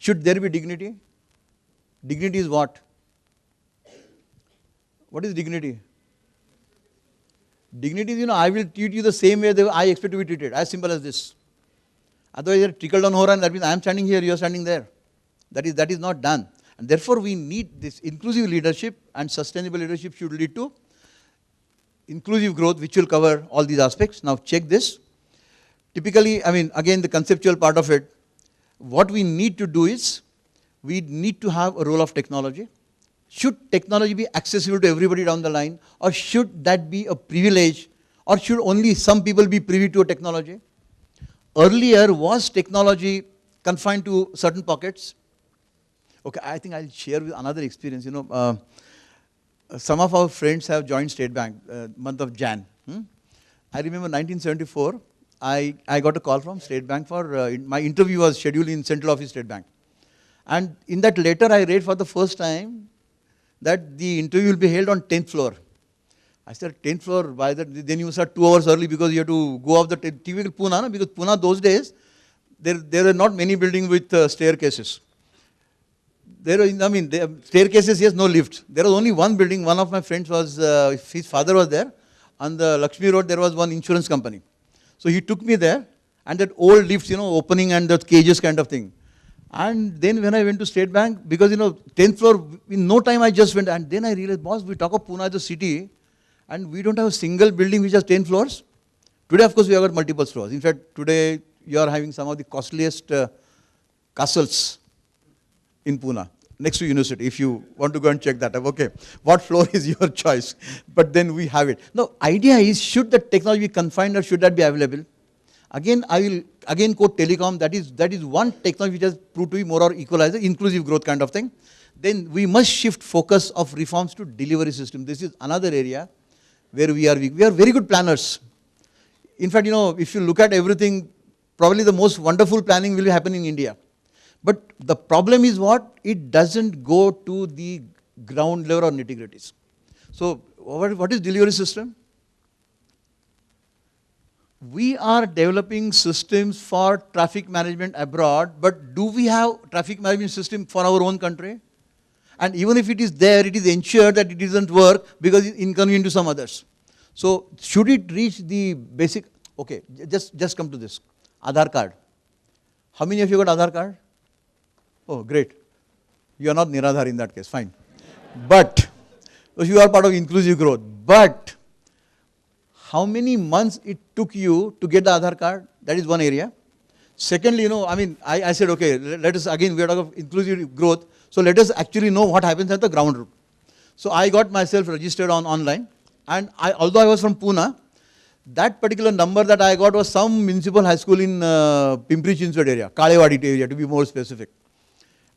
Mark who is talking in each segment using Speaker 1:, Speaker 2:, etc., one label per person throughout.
Speaker 1: Should there be dignity? Dignity is what? What is dignity? Dignity is, I will treat you the same way that I expect to be treated. As simple as this. Otherwise, trickle down ho raha, that means I am standing here, you are standing there. That is not done. And therefore, we need this inclusive leadership, and sustainable leadership should lead to inclusive growth, which will cover all these aspects. Now, check this. Typically, again, the conceptual part of it, what we need to do is, we need to have a role of technology. Should technology be accessible to everybody down the line, or should that be a privilege, or should only some people be privy to a technology? Earlier, was technology confined to certain pockets? Okay, I think I'll share with another experience. Some of our friends have joined State Bank, month of Jan. I remember 1974, I got a call from State Bank for, my interview was scheduled in Central Office State Bank. And in that letter, I read for the first time that the interview will be held on 10th floor. I said, 10th floor, why that? Then you start 2 hours early because you have to go off the typical Pune, because Pune those days, there were not many buildings with staircases. Staircases, yes, no lifts. There was only one building. One of my friends was, his father was there. On the Lakshmi Road, there was one insurance company. So he took me there, and that old lifts, opening and the cages kind of thing. And then when I went to State Bank, because 10th floor, in no time I just went, and then I realized, boss, we talk of Pune as a city, and we don't have a single building which has 10 floors. Today, of course, we have got multiple floors. In fact, today you are having some of the costliest castles in Pune, next to university, if you want to go and check that up. Okay, what floor is your choice? But then we have it. Now, idea is, should the technology be confined or should that be available? Again, I will quote telecom, that is one technology which has proved to be more or equalizer, inclusive growth kind of thing. Then we must shift focus of reforms to delivery system. This is another area where we are weak. We are very good planners. In fact, if you look at everything, probably the most wonderful planning will happen in India. But the problem is what? It doesn't go to the ground level or nitty-gritties. So, what is delivery system? We are developing systems for traffic management abroad, but do we have traffic management system for our own country? And even if it is there, it is ensured that it doesn't work because it's inconvenient to some others. So, should it reach the basic, okay, just come to this, Aadhaar card. How many of you got Aadhaar card? Oh, great. You are not Niradhar in that case, fine. But, so you are part of inclusive growth. But, how many months it took you to get the Aadhaar card? That is one area. Secondly, I said, okay, let us, again, we are talking of inclusive growth. So let us actually know what happens at the ground root. So I got myself registered online. And although I was from Pune, that particular number that I got was some municipal high school in Pimpri-Chinchwad area, Kalewadi area to be more specific.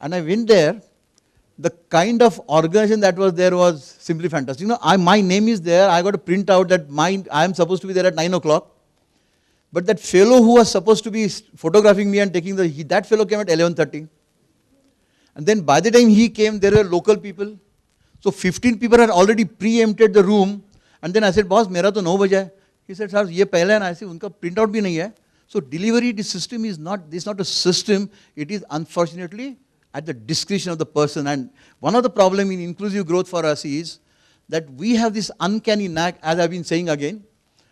Speaker 1: And I went there. The kind of organization that was there was simply fantastic. My name is there. I got a printout that I am supposed to be there at 9 o'clock. But that fellow who was supposed to be photographing me and taking that fellow came at 11:30. And then by the time he came, there were local people. So 15 people had already preempted the room. And then I said, boss, mera to 9 baje hai. He said, sir, ye pehle hai. And I said, unka printout bhi nahi hai. So delivery system is not a system. It is unfortunately at the discretion of the person. And one of the problems in inclusive growth for us is that we have this uncanny knack, as I've been saying again,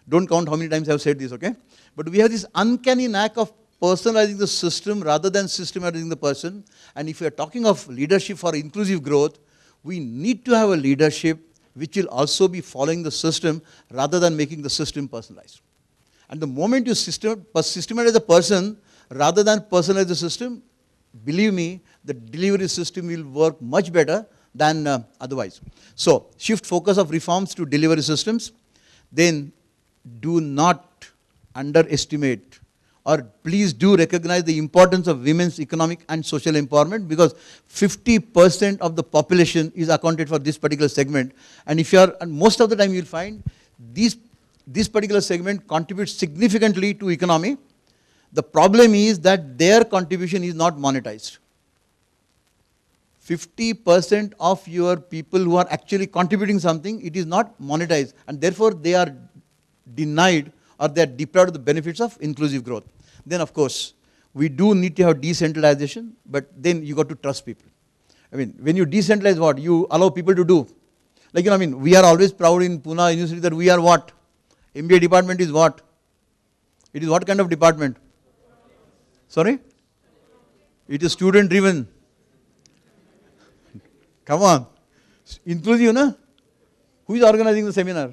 Speaker 1: don't count how many times I've said this, okay? But we have this uncanny knack of personalizing the system rather than systematizing the person. And if we are talking of leadership for inclusive growth, we need to have a leadership which will also be following the system rather than making the system personalized. And the moment you systematize the person rather than personalize the system, believe me, the delivery system will work much better than otherwise. So, shift focus of reforms to delivery systems. Then, do not underestimate, or please do recognize the importance of women's economic and social empowerment, because 50% of the population is accounted for this particular segment. And if you are, and most of the time you will find this particular segment contributes significantly to economy. The problem is that their contribution is not monetized. 50% of your people who are actually contributing something, it is not monetized, and therefore they are denied or they are deprived of the benefits of inclusive growth. Then of course, we do need to have decentralization, but then you got to trust people. I mean, when you decentralize what? You allow people to do. Like, I mean, we are always proud in Pune University that we are what? MBA department is what? It is what kind of department? Sorry? It is student driven. Come on. Inclusive, na? Who is organizing the seminar?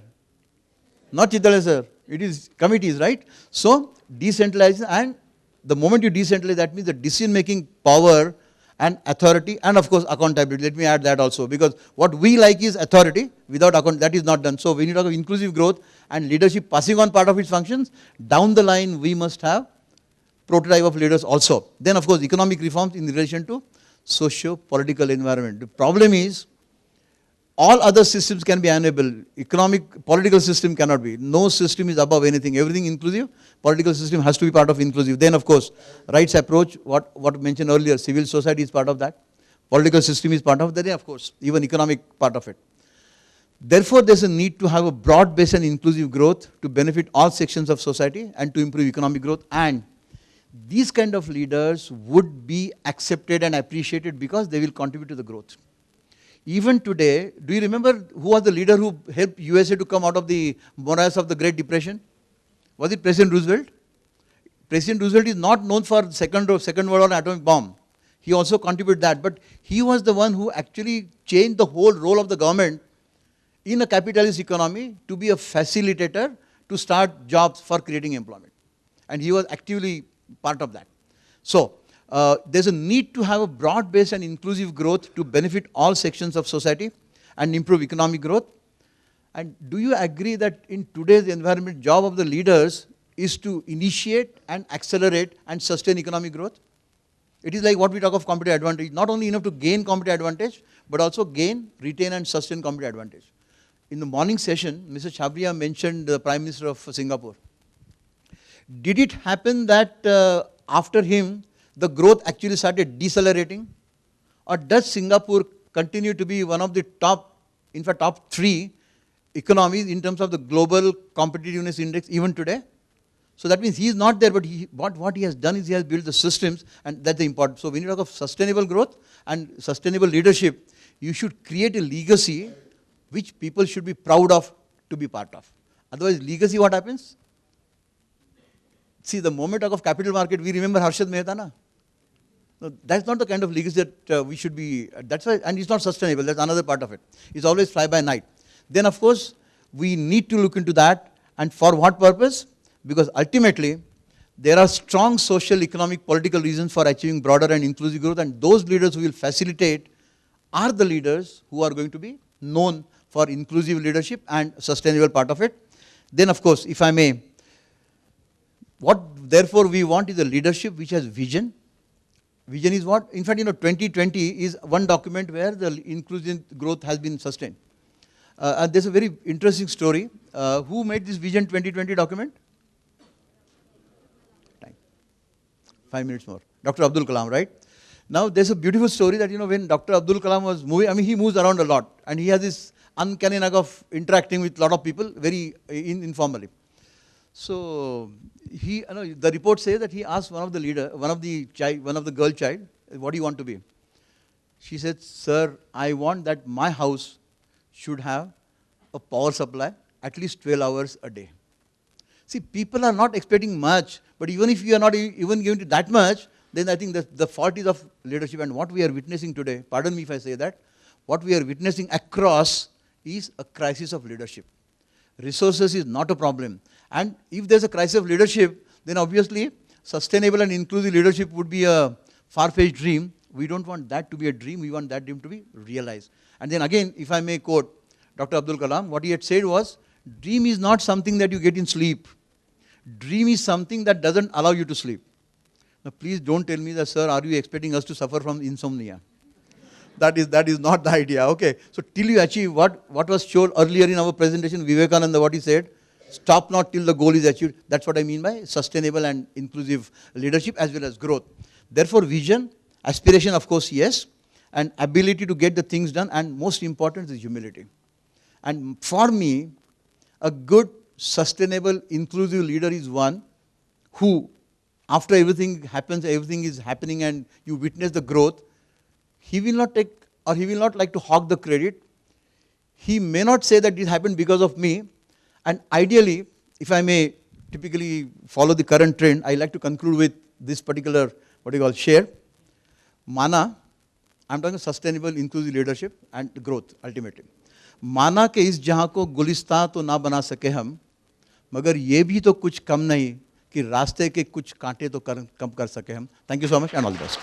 Speaker 1: Not Chitale sir. It is committees, right? So, decentralization, and the moment you decentralize, that means the decision making power and authority, and of course accountability. Let me add that also, because what we like is authority. Without account, that is not done. So when you talk of inclusive growth and leadership passing on part of its functions, down the line we must have prototype of leaders also. Then of course economic reforms in relation to socio-political environment. The problem is all other systems can be unable. Economic, political system cannot be. No system is above anything. Everything inclusive. Political system has to be part of inclusive. Then of course, rights approach, what mentioned earlier, civil society is part of that. Political system is part of that. Then of course, even economic part of it. Therefore, there's a need to have a broad-based and inclusive growth to benefit all sections of society and to improve economic growth. And these kind of leaders would be accepted and appreciated because they will contribute to the growth. Even today, do you remember who was the leader who helped USA to come out of the morass of the Great Depression? Was it President Roosevelt? President Roosevelt is not known for Second World War atomic bomb. He also contributed that, but he was the one who actually changed the whole role of the government in a capitalist economy to be a facilitator to start jobs for creating employment. And he was actively part of that. So, there's a need to have a broad-based and inclusive growth to benefit all sections of society and improve economic growth. And do you agree that in today's environment, job of the leaders is to initiate and accelerate and sustain economic growth? It is like what we talk of competitive advantage. Not only enough to gain competitive advantage, but also gain, retain and sustain competitive advantage. In the morning session, Mr. Chabria mentioned the Prime Minister of Singapore. Did it happen that after him, the growth actually started decelerating? Or does Singapore continue to be one of the top, in fact top 3 economies in terms of the global competitiveness index even today? So that means he is not there, but what he has done is he has built the systems, and that's the important. So when you talk of sustainable growth and sustainable leadership, you should create a legacy which people should be proud of to be part of. Otherwise, legacy, what happens? See, the moment of capital market, we remember Harshad Mehta, na? No, that's not the kind of legacy that we should be, that's why, and it's not sustainable, that's another part of it. It's always fly by night. Then of course, we need to look into that, and for what purpose? Because ultimately, there are strong social, economic, political reasons for achieving broader and inclusive growth, and those leaders who will facilitate are the leaders who are going to be known for inclusive leadership and sustainable part of it. Then of course, if I may, what therefore we want is a leadership which has vision. Vision is what? In fact, 2020 is one document where the inclusive growth has been sustained. And there's a very interesting story. Who made this Vision 2020 document? Time. 5 minutes more. Dr. Abdul Kalam, right? Now, there's a beautiful story that, when Dr. Abdul Kalam was moving, I mean, he moves around a lot. And he has this uncanny knack of interacting with a lot of people very informally. So, the report says that he asked one of the girl child, what do you want to be? She said, sir, I want that my house should have a power supply at least 12 hours a day. See, people are not expecting much, but even if you are not even giving that much, then I think the fault is of leadership. And what we are witnessing today, pardon me if I say that, what we are witnessing across is a crisis of leadership. Resources is not a problem. And if there's a crisis of leadership, then obviously sustainable and inclusive leadership would be a far-fetched dream. We don't want that to be a dream, we want that dream to be realized. And then again, if I may quote Dr. Abdul Kalam, what he had said was, dream is not something that you get in sleep. Dream is something that doesn't allow you to sleep. Now please don't tell me that, sir, are you expecting us to suffer from insomnia? That is not the idea, okay. So till you achieve what was shown earlier in our presentation, Vivekananda, what he said, stop not till the goal is achieved. That's what I mean by sustainable and inclusive leadership as well as growth. Therefore, vision, aspiration, of course, yes, and ability to get the things done, and most important is humility. And for me, a good, sustainable, inclusive leader is one who after everything happens, everything is happening and you witness the growth, he will not take, or he will not like to hog the credit. He may not say that it happened because of me. And ideally, if I may typically follow the current trend, I like to conclude with this particular, what you call, share. माना, I'm talking sustainable inclusive leadership and growth ultimately. माना के इस जहाँ को गुलिस्तां तो ना बना सके हम, मगर ये भी तो कुछ कम नहीं कि रास्ते के कुछ कांटे तो कम कर सके हम. Thank you so much and all the best.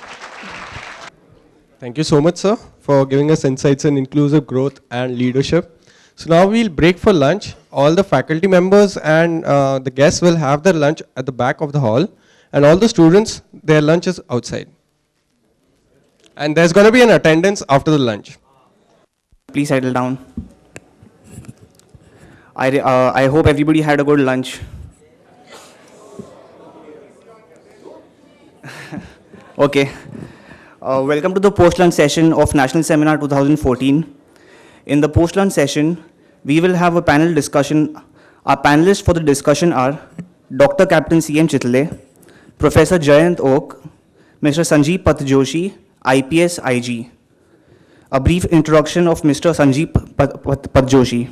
Speaker 2: Thank you so much, sir, for giving us insights in inclusive growth and leadership. So now we'll break for lunch. All the faculty members and the guests will have their lunch at the back of the hall, and all the students, their lunch is outside. And there's going to be an attendance after the lunch.
Speaker 3: Please settle down. I hope everybody had a good lunch. Okay. Welcome to the post-lunch session of National Seminar 2014. In the post-lunch session, we will have a panel discussion. Our panelists for the discussion are Dr. Captain C.M. Chitle, Professor Jayant Oak, Mr. Sanjeev Path Joshi, IPS IG. A brief introduction of Mr. Sanjeev Path Joshi.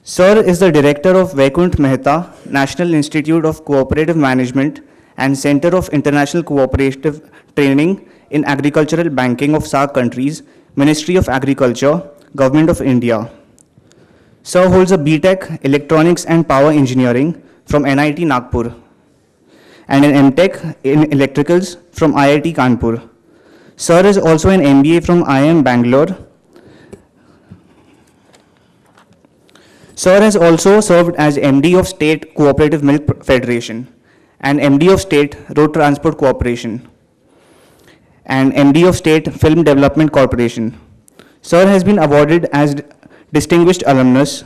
Speaker 3: Sir is the Director of Vaikunt Mehta National Institute of Cooperative Management and Center of International Cooperative Training in Agricultural Banking of SAARC countries, Ministry of Agriculture, Government of India. Sir holds a BTech Electronics and Power Engineering from NIT Nagpur and an MTech in Electricals from IIT Kanpur. Sir is also an MBA from IIM Bangalore. Sir has also served as MD of State Cooperative Milk Federation and MD of State Road Transport Corporation and MD of State Film Development Corporation. Sir has been awarded as Distinguished Alumnus,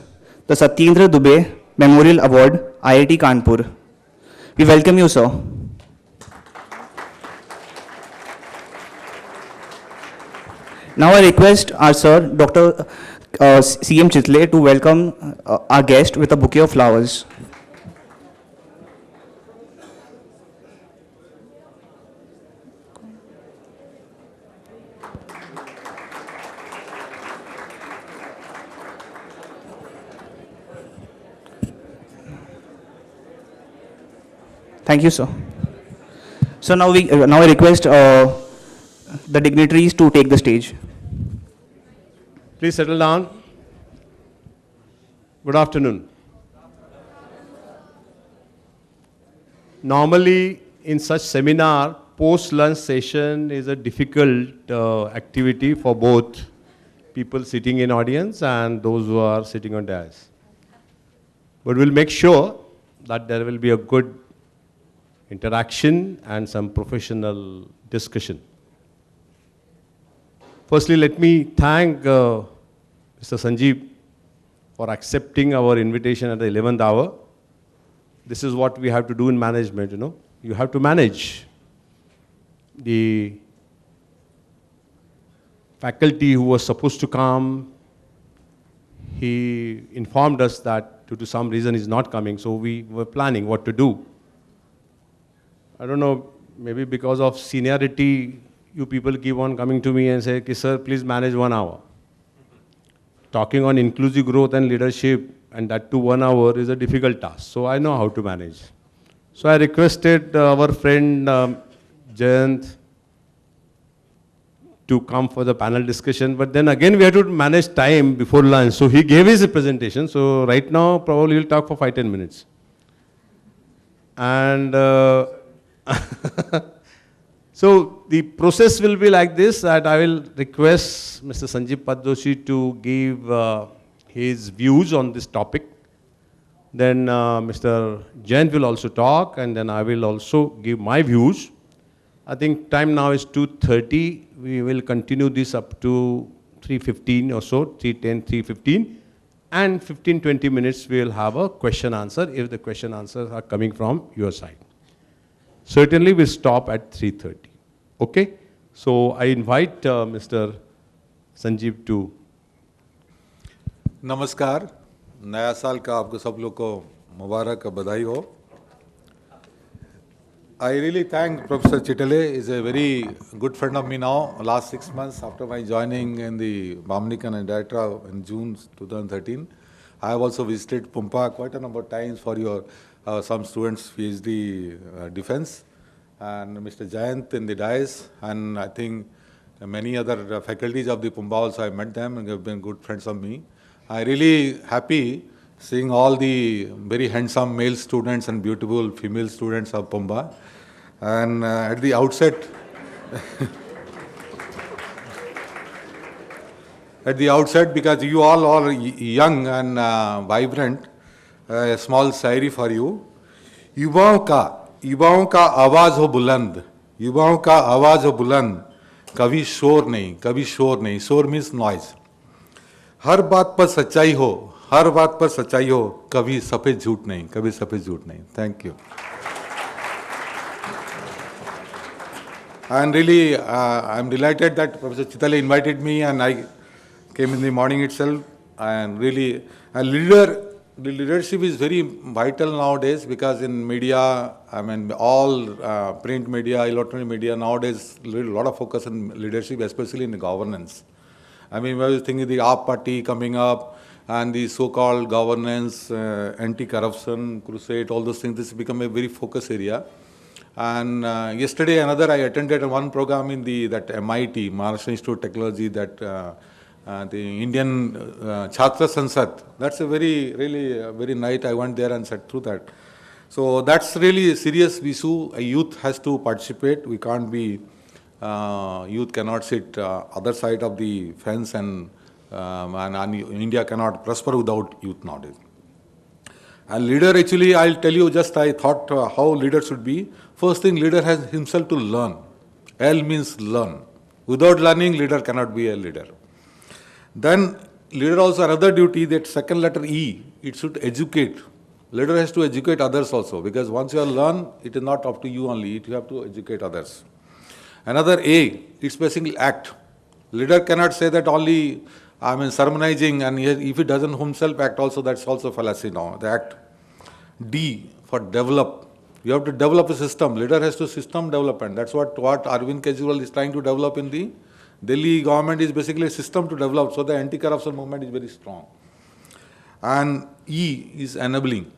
Speaker 3: the Satyendra Dubey Memorial Award, IIT Kanpur. We welcome you, sir. Now I request our sir, Dr. C.M. Chitle, to welcome our guest with a bouquet of flowers. Thank you, sir. So now I request the dignitaries to take the stage.
Speaker 4: Please settle down. Good afternoon. Normally, in such seminar, post-lunch session is a difficult activity for both people sitting in audience and those who are sitting on dais. But we'll make sure that there will be a good interaction and some professional discussion. Firstly, let me thank Mr. Sanjeev for accepting our invitation at the 11th hour. This is what we have to do in management, you know. You have to manage the faculty who was supposed to come. He informed us that due to some reason he's not coming, so we were planning what to do. I don't know, maybe because of seniority, you people keep on coming to me and say, okay, sir, please manage 1 hour. Talking on inclusive growth and leadership, and that to 1 hour is a difficult task. So I know how to manage. So I requested our friend Jayant to come for the panel discussion, but then again we had to manage time before lunch. So he gave his presentation. So right now, probably he'll talk for 5-10 minutes. And so the process will be like this, that I will request Mr. Sanjeev Path Joshi to give his views on this topic. Then Mr. Jayant will also talk, and then I will also give my views. I think time now is 2:30. We will continue this up to 3:15 or so, 3:10, 3:15. And 15-20 minutes we will have a question answer if the question answers are coming from your side. Certainly we'll stop at 3:30. Okay? So I invite Mr. Sanjeev to.
Speaker 5: नमस्कार, नया साल का आपको सब लोग को मुबारक बधाई हो। I really thank Professor Chitale. He's a very good friend of me now. Last 6 months after my joining in the Bamnikan and Director in June 2013, I have also visited Pumpa quite a number of times for your some students' PhD defense, and Mr. Jayant in the dais, and I think many other faculties of the Pumba also I met them and they have been good friends of me. I really happy seeing all the very handsome male students and beautiful female students of Pumba. And at the outset, because you all are young and vibrant, a small Shayari for you. युवाओं का आवाज हो बुलंद, युवाओं का आवाज हो बुलंद, कभी शोर नहीं, शोर means noise. हर बात पर सच्चाई हो, कभी सफेद झूठ नहीं. Thank you. And really, I'm delighted that Professor Chitale invited me and I came in the morning itself. And really, the leadership is very vital nowadays because in media, I mean, all print media, electronic media, nowadays, a lot of focus on leadership, especially in the governance. I mean, I was thinking the AAP party coming up and the so-called governance, anti-corruption, crusade, all those things, this has become a very focus area. And yesterday, I attended one program in that MIT, Maharashtra Institute of Technology, that the Indian Chhatra Sansad. That's a very nice. I went there and sat through that. So that's really a serious issue. A youth has to participate. We can't be, youth cannot sit other side of the fence and India cannot prosper without youth nowadays. And leader, actually, I'll tell you just I thought how leader should be. First thing, leader has himself to learn. L means learn. Without learning, leader cannot be a leader. Then, leader also another duty, that second letter E, it should educate. Leader has to educate others also, because once you learn, it is not up to you only, you have to educate others. Another A, it's basically act. Leader cannot say that only, I mean, sermonizing, and if he doesn't himself act also, that's also fallacy now, the act. D, for develop. You have to develop a system. Leader has to system development. That's what Arvind Kejriwal is trying to develop in the Delhi government, is basically a system to develop, so the anti-corruption movement is very strong. And E is enabling,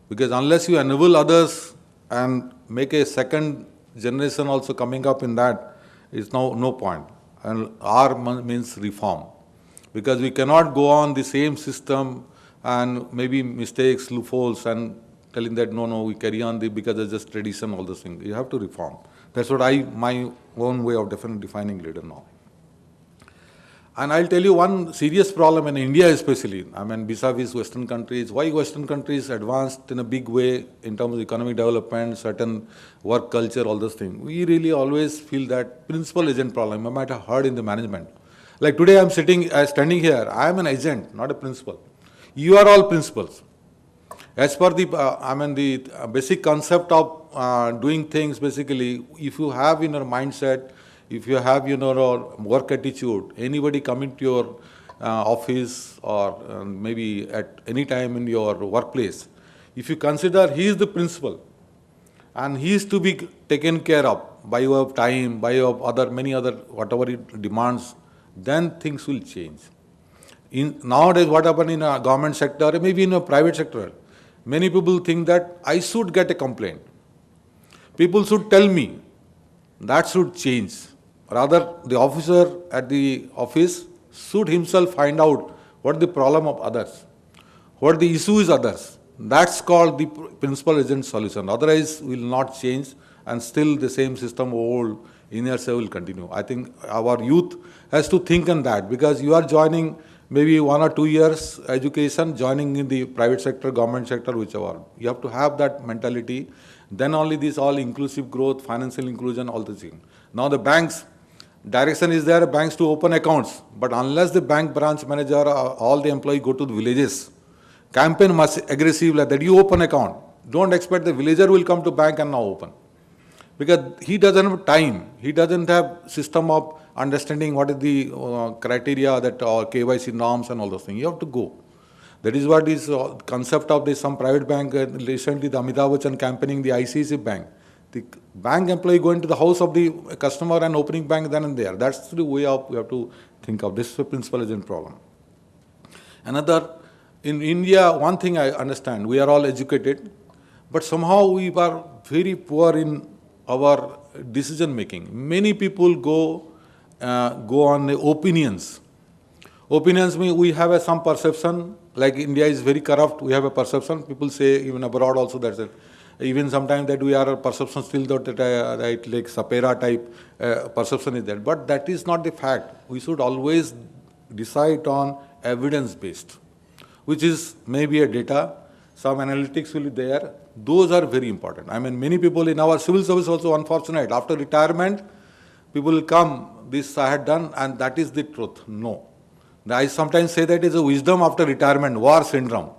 Speaker 5: because unless you enable others and make a second generation also coming up in that, it's no point. And R means reform, because we cannot go on the same system and maybe mistakes, loopholes, and telling that no, we carry on because it's just tradition, all those things. You have to reform. That's what my own way of defining leader now. And I'll tell you one serious problem in India especially, I mean, vis-a-vis Western countries. Why Western countries advanced in a big way in terms of economic development, certain work culture, all those things. We really always feel that principal agent problem. You might have heard in the management. Like today I'm standing here, I am an agent, not a principal. You are all principals. As per the, the basic concept of doing things, basically, if you have in your mindset, if you have your work attitude, anybody coming to your office or maybe at any time in your workplace, if you consider he is the principal and he is to be taken care of by your time, by your many other, whatever it demands, then things will change. Nowadays, what happens in a government sector, or maybe in a private sector, many people think that I should get a complaint. People should tell me. That should change. Rather, the officer at the office should himself find out what the problem of others, what the issue is others. That's called the principal agent solution. Otherwise, will not change and still the same system old inertia will continue. I think our youth has to think on that, because you are joining maybe 1 or 2 years education, joining in the private sector, government sector, whichever. You have to have that mentality. Then only this all inclusive growth, financial inclusion, all the things. Now the banks, direction is there, banks to open accounts. But unless the bank branch manager or all the employees go to the villages, campaign must aggressive like that, you open account. Don't expect the villager will come to bank and now open. Because he doesn't have time. He doesn't have system of understanding what is the criteria that or KYC norms and all those things. You have to go. That is what is concept of some private bank. Recently, the Amitabh Bachchan campaigning the ICICI Bank. the bank employee going to the house of the customer and opening bank then and there. That's the way of we have to think of. This is a principal agent problem. Another, in India, one thing I understand, we are all educated, but somehow we are very poor in our decision making. Many people go on the opinions. Opinions mean we have some perception, like India is very corrupt, we have a perception. People say, even abroad also, that's it. Even sometimes that we are a perception still that right, like Sapera type perception is there. But that is not the fact. We should always decide on evidence-based, which is maybe a data, some analytics will be there. Those are very important. I mean, many people in our civil service also unfortunate. After retirement, people will come, this I had done, and that is the truth. No. I sometimes say that is a wisdom after retirement, war syndrome.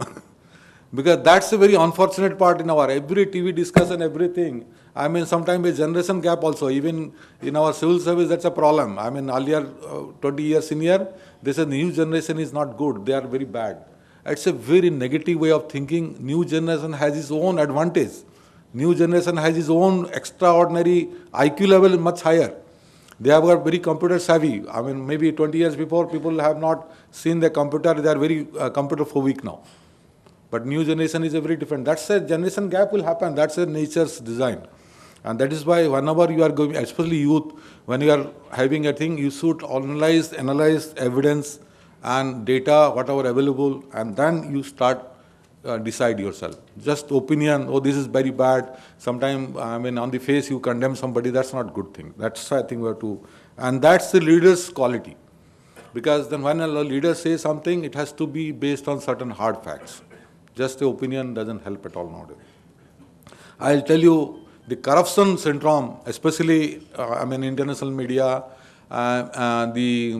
Speaker 5: Because that's a very unfortunate part in our every TV discussion, everything. I mean, sometimes a generation gap also, even in our civil service, that's a problem. I mean, earlier, 20 years senior, they say new generation is not good, they are very bad. It's a very negative way of thinking. New generation has its own advantage. New generation has its own extraordinary IQ level much higher. They have got very computer savvy. I mean, maybe 20 years before, people have not seen the computer. They are very computer phobic now. But new generation is a very different. That's a generation gap will happen. That's a nature's design. And that is why whenever you are going, especially youth, when you are having a thing, you should analyze evidence and data, whatever available, and then you start decide yourself. Just opinion, oh, this is very bad. Sometimes, I mean, on the face you condemn somebody, that's not a good thing. That's, I think, we have to, and that's the leader's quality. Because then when a leader says something, it has to be based on certain hard facts. Just the opinion doesn't help at all nowadays. I'll tell you, the corruption syndrome, especially, I mean, international media, the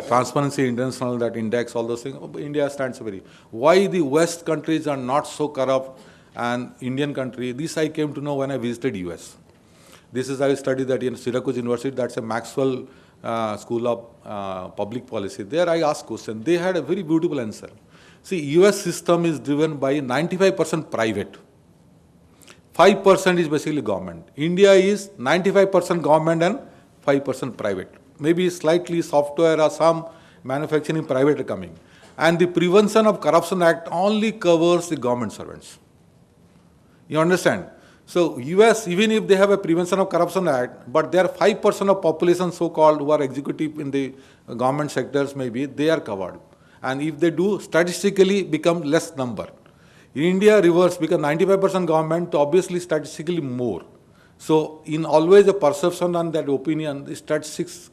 Speaker 5: Transparency International, that index, all those things, India stands very. Why the West countries are not so corrupt and Indian country, this I came to know when I visited US. This is, I studied that in Syracuse University, that's a Maxwell School of Public Policy. There I asked question. They had a very beautiful answer. See, US system is driven by 95% private. 5% is basically government. India is 95% government and 5% private. Maybe slightly software or some manufacturing private are coming. And the Prevention of Corruption Act only covers the government servants. You understand? So US, even if they have a Prevention of Corruption Act, but there are 5% of population so-called who are executive in the government sectors maybe, they are covered. And if they do, statistically become less number. In India, reverse, because 95% government, obviously statistically more. So in always a perception and that opinion, the statistics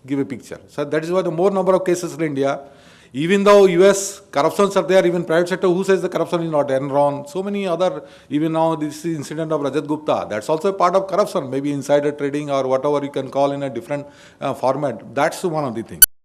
Speaker 5: give a picture. So that is why the more number of cases in India, even though US corruptions are there, even private sector, who says the corruption is not? Enron, so many other, even now this incident of Rajat Gupta, that's also a part of corruption, maybe insider trading or whatever you can call in a different format. That's one of the things.